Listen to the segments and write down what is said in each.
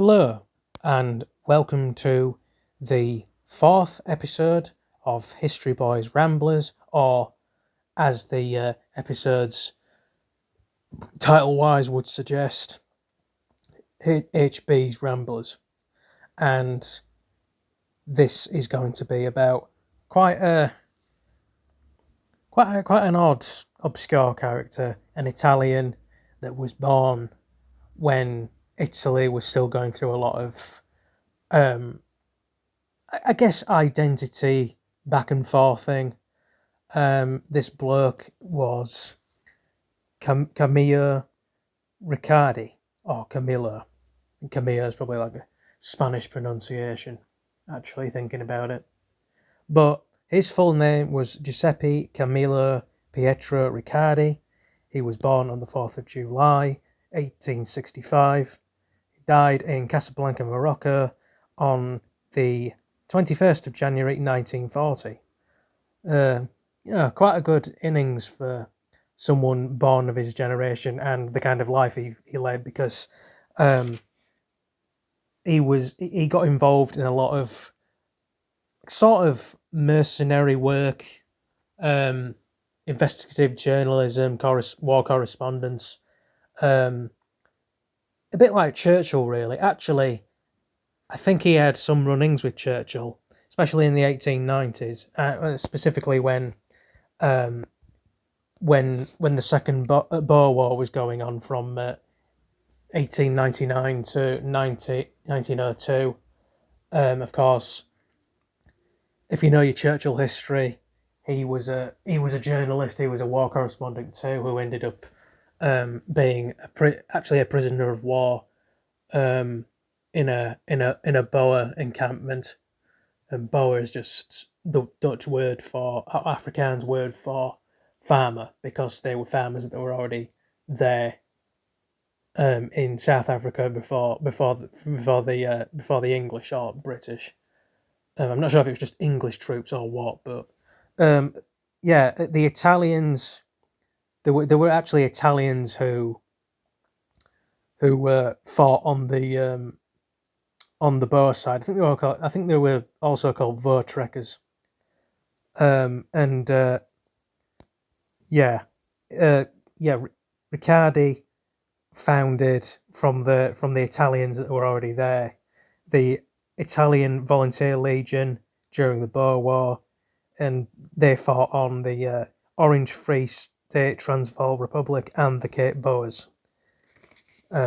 Hello, and welcome to the fourth episode of History Boys Ramblers, or as the episode's title-wise would suggest, HB's Ramblers. And this is going to be about quite an odd, obscure character, an Italian that was born when Italy was still going through a lot of I guess identity back and forth thing. This bloke was Camillo Ricchiardi, or Camillo. Camillo is probably like a Spanish pronunciation, actually, thinking about it. But his full name was Giuseppe Camillo Pietro Riccardi. He was born on the 4th of July, 1865. He died in Casablanca, Morocco on the 21st of January 1940. Quite a good innings for someone born of his generation and the kind of life he led, because he got involved in a lot of sort of mercenary work, investigative journalism, war correspondence, a bit like Churchill, really. Actually, I think he had some run-ins with Churchill, especially in the 1890s, specifically when the Second Boer War was going on from 1899 to 1902. Of course, if you know your Churchill history, he was a journalist. He was a war correspondent too, who ended up being actually a prisoner of war. In a Boer encampment, and Boer is just the Dutch word for Afrikaans word for farmer, because they were farmers that were already there in South Africa before the English or British. I'm not sure if it was just English troops or what, but the Italians. There were actually Italians who fought on the Boer side. I think they were also called Voortrekkers. Riccardi founded from the Italians that were already there the Italian Volunteer Legion during the Boer War, and they fought on the Orange Free State Transvaal Republic and the Cape Boers. He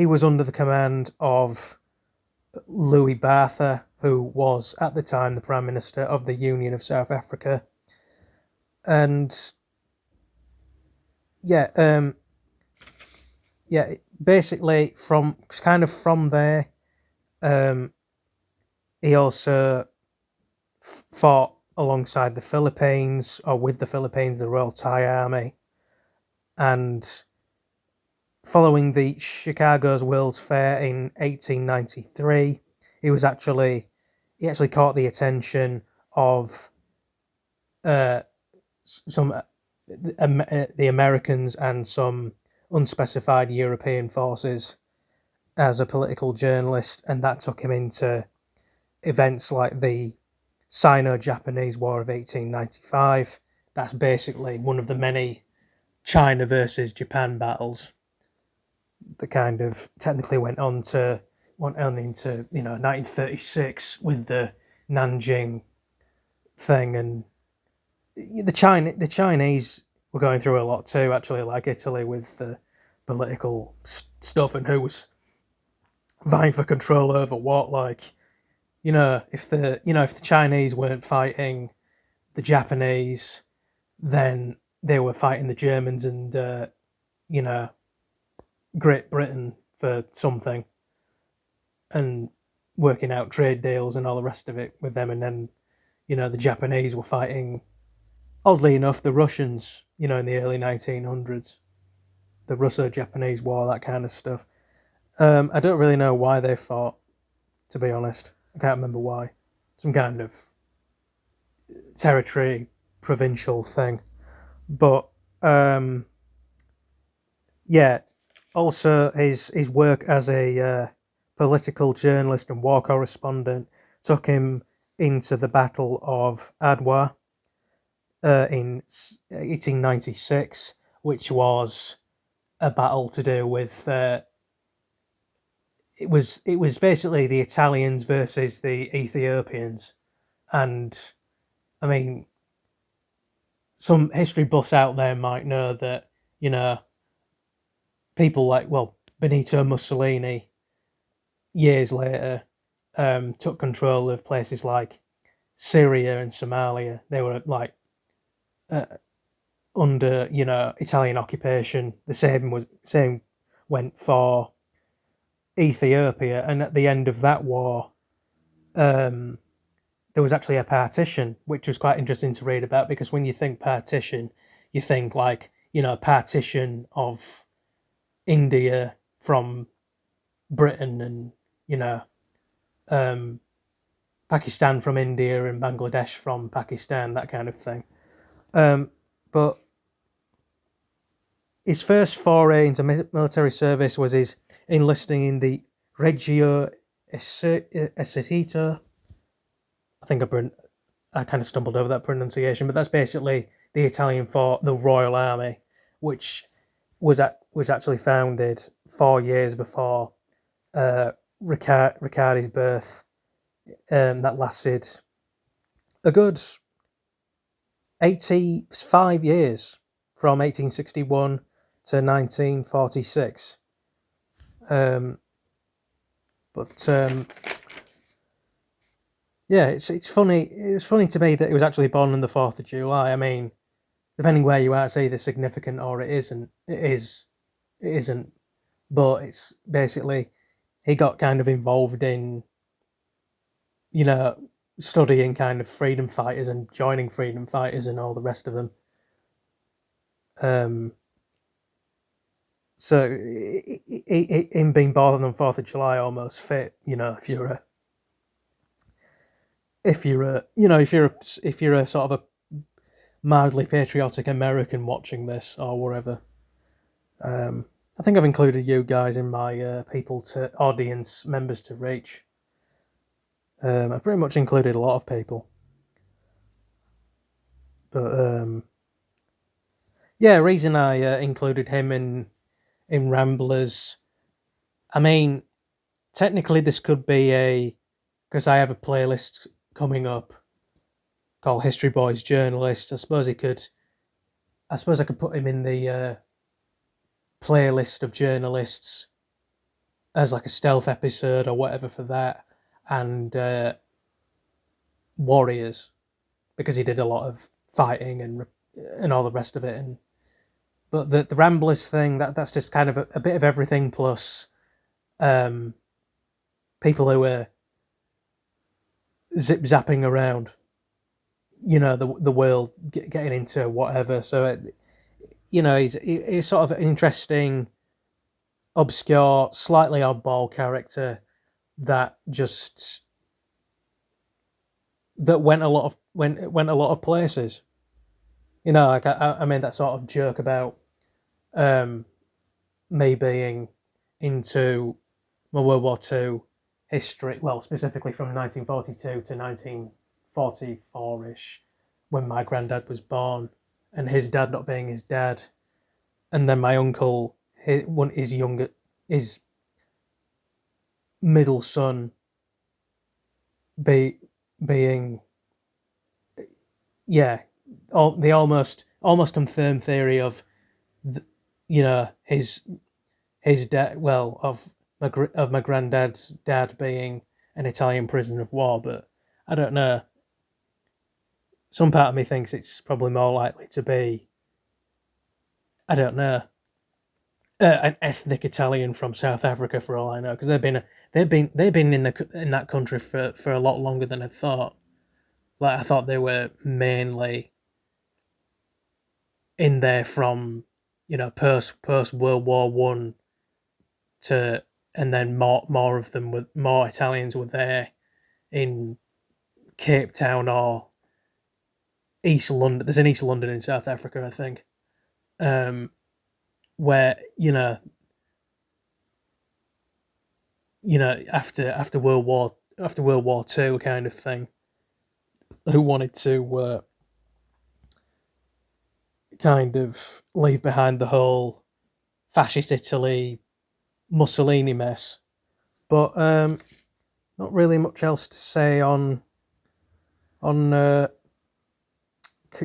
was under the command of Louis Botha, who was at the time the Prime Minister of the Union of South Africa. And basically from there, he also fought alongside the Philippines, or with the Philippines, the Royal Thai Army. And following the Chicago's World's Fair in 1893, he actually caught the attention of the Americans and some unspecified European forces as a political journalist, and that took him into events like the Sino-Japanese War of 1895. That's basically one of the many China versus Japan battles that kind of technically went on into 1936 with the Nanjing thing. And the Chinese were going through a lot too, actually, like Italy, with the political stuff and who was vying for control over what. Like, if the Chinese weren't fighting the Japanese, then they were fighting the Germans and Great Britain for something, and working out trade deals and all the rest of it with them. And then the Japanese were fighting, oddly enough, the Russians, in the early 1900s, the Russo-Japanese War, that kind of stuff. I don't really know why they fought, to be honest. I can't remember why. Some kind of territory, provincial thing. But yeah, also his work as a political journalist and war correspondent took him into the Battle of Adwa in 1896, which was a battle to do with it was basically the Italians versus the Ethiopians, and I mean, some history buffs out there might know that you know people like Benito Mussolini years later took control of places like Syria and Somalia. They were like uh, under Italian occupation. The same went for Ethiopia, and at the end of that war, um, there was actually a partition, which was quite interesting to read about because when you think partition, you think like partition of India from Britain, and you know um, Pakistan from India and Bangladesh from Pakistan, that kind of thing. But his first foray into military service was his enlisting in the Reggio Esercito. I think I kind of stumbled over that pronunciation, but that's basically the Italian for the Royal Army, which was actually founded 4 years before Ricchiardi's birth. That lasted a good 85 years from 1861 to 1946. Um, but yeah, it's funny. It's funny to me that it was actually born on the 4th of July. I mean, depending where you are, it's either significant or it isn't. It is. It isn't. But it's basically he got kind of involved in you know studying kind of freedom fighters and joining freedom fighters and all the rest of them. Um, so him being born on 4th of July almost fit. If you're a sort of a mildly patriotic American watching this or whatever. I think I've included you guys in my people to audience members to reach. I've pretty much included a lot of people, but yeah, reason I included him in Ramblers. I mean, technically this could be because I have a playlist coming up called History Boys Journalist. I suppose I could put him in the playlist of journalists as like a stealth episode or whatever for that, and Warriors because he did a lot of fighting and all the rest of it. But the Ramblers thing that's just kind of a bit of everything plus um, people who are zip zapping around, the world, getting into whatever. So he's sort of an interesting, obscure, slightly oddball character that just that went a lot of places. Like I made that sort of joke about um, me being into my World War Two history. Well, specifically from 1942 to 1944 ish, when my granddad was born, and his dad not being his dad, and then my uncle, his middle son, be being yeah, the almost confirmed theory of his dad, well, of my granddad's dad being an Italian prisoner of war. But I don't know. Some part of me thinks it's probably more likely to be, I don't know, an ethnic Italian from South Africa for all I know, because they've been in that country for a lot longer than I thought. Like I thought they were mainly in there from post World War One to, and then more Italians were there in Cape Town or East London. There's an East London in South Africa, I think. Um, where after World War II kind of thing, who wanted to kind of leave behind the whole fascist Italy Mussolini mess. But not really much else to say on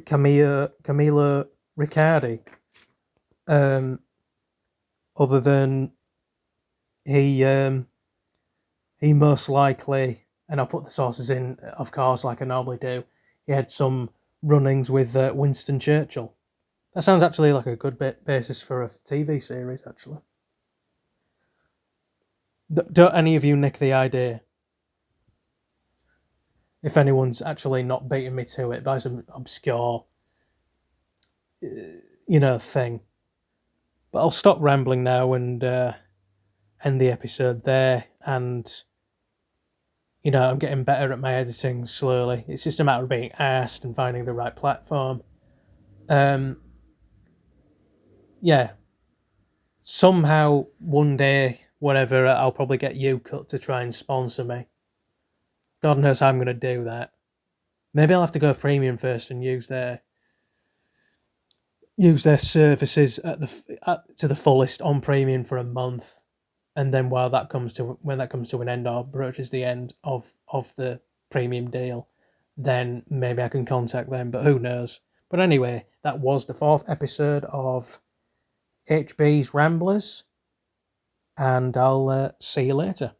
Camillo Ricchiardi, other than he most likely, and I'll put the sources in, of course, like I normally do. He had some runnings with Winston Churchill. That sounds actually like a good basis for a TV series, actually. Don't any of you nick the idea? If anyone's actually not beating me to it by some obscure, thing. But I'll stop rambling now and end the episode there. And, I'm getting better at my editing slowly. It's just a matter of being asked and finding the right platform. Yeah. Somehow, one day, whatever, I'll probably get YouCut to try and sponsor me. God knows how I'm going to do that. Maybe I'll have to go premium first and use their services to the fullest on premium for a month, and then when that comes to an end or approaches the end of the premium deal, then maybe I can contact them. But who knows? But anyway, that was the 4th episode of HB's Ramblers, and I'll see you later.